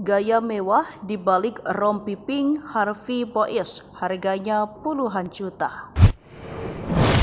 Gaya mewah di balik rompi pink Harvey Boies, harganya puluhan juta.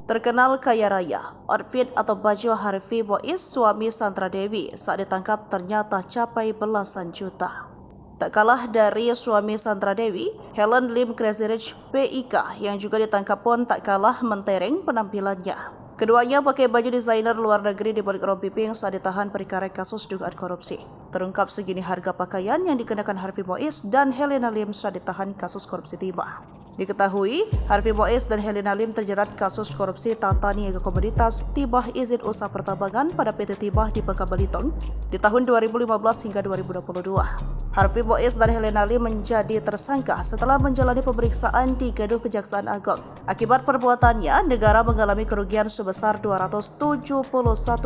Terkenal kaya raya, outfit atau baju Harvey Boies suami Sandra Dewi saat ditangkap ternyata capai belasan juta. Tak kalah dari suami Sandra Dewi, Helen Lim Crazy Rich PIK yang juga ditangkap pun tak kalah mentereng penampilannya. Keduanya pakai baju desainer luar negeri di balik rompi pink saat ditahan perkara kasus dugaan korupsi. Terungkap segini harga pakaian yang dikenakan Harvey Boies dan Helena Lim saat ditahan kasus korupsi timah. Diketahui, Harvey Boies dan Helena Lim terjerat kasus korupsi tata niaga komoditas timah izin usaha pertambangan pada PT Timah di Bangka Belitung di tahun 2015 hingga 2022. Harvey Boies dan Helena Lim menjadi tersangka setelah menjalani pemeriksaan di Gedung Kejaksaan Agung. Akibat perbuatannya, negara mengalami kerugian sebesar 271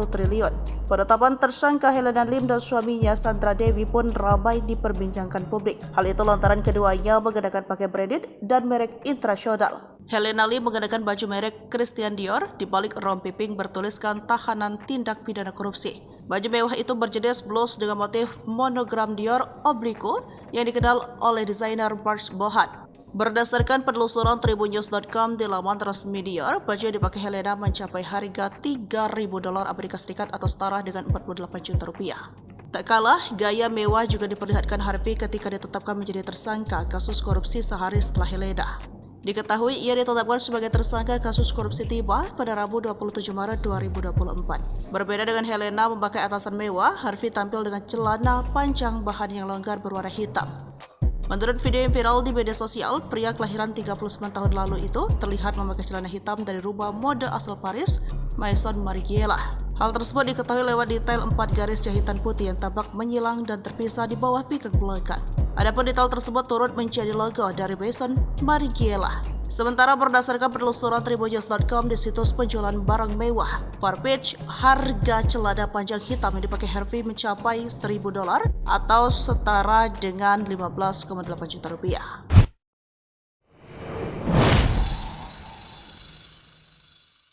triliun. Penetapan tersangka Helena Lim dan suaminya Sandra Dewi pun ramai diperbincangkan publik. Hal itu lantaran keduanya mengenakan pakaian branded dan merek internasional. Helena Lim mengenakan baju merek Christian Dior di balik rompi pink bertuliskan tahanan tindak pidana korupsi. Baju mewah itu berjenis blus dengan motif monogram Dior Oblique yang dikenal oleh desainer Marc Bohan. Berdasarkan penelusuran tribunnews.com di laman resmi Dior, baju yang dipakai Helena mencapai harga $3.000 Amerika Serikat atau setara dengan 48 juta rupiah. Tak kalah, gaya mewah juga diperlihatkan Harvey ketika ditetapkan menjadi tersangka kasus korupsi sehari setelah Helena. Diketahui ia ditetapkan sebagai tersangka kasus korupsi timah pada Rabu 27 Maret 2024. Berbeda dengan Helena memakai atasan mewah, Harvey tampil dengan celana panjang bahan yang longgar berwarna hitam. Menurut video yang viral di media sosial, pria kelahiran 39 tahun lalu itu terlihat memakai celana hitam dari rumah mode asal Paris, Maison Margiela. Hal tersebut diketahui lewat detail 4 garis jahitan putih yang tampak menyilang dan terpisah di bawah pinggang belakang. Adapun detail tersebut turut menjadi logo dari Maison Margiela. Sementara berdasarkan penelusuran tribunnews.com di situs penjualan barang mewah, Farfetch, harga celana panjang hitam yang dipakai Harvey mencapai $1.000 atau setara dengan 15,8 juta rupiah.